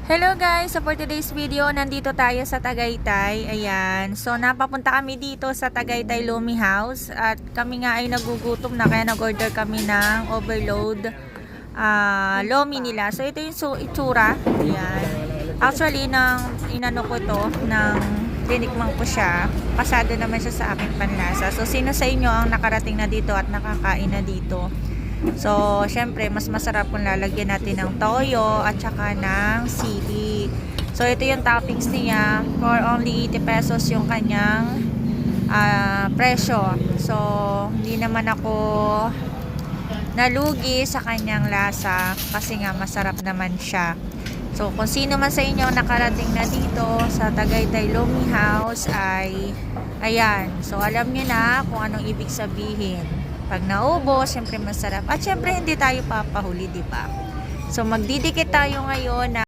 Hello guys! So for today's video, nandito tayo sa Tagaytay. Ayan. So napapunta kami dito sa Tagaytay Lomi House. At kami nga ay nagugutom na kaya nag-order kami ng overload Lomi nila. So ito yung itsura. Ayan. Actually, inano ko to, tinikman ko siya. Pasado naman siya sa aking panlasa. So sino sa inyo ang nakarating na dito at nakakain na dito? So, syempre, mas masarap kung lalagyan natin ng toyo at saka ng sili. So, ito yung toppings niya. For only 80 pesos yung kanyang presyo. So, hindi naman ako nalugi sa kanyang lasa kasi nga masarap naman siya. So, kung sino man sa inyo nakarating na dito sa Tagaytay Lomi House ay ayan. So, alam nyo na kung anong ibig sabihin. Pag naubo, syempre masarap. At syempre hindi tayo papahuli, di ba? So magdidikit tayo ngayon na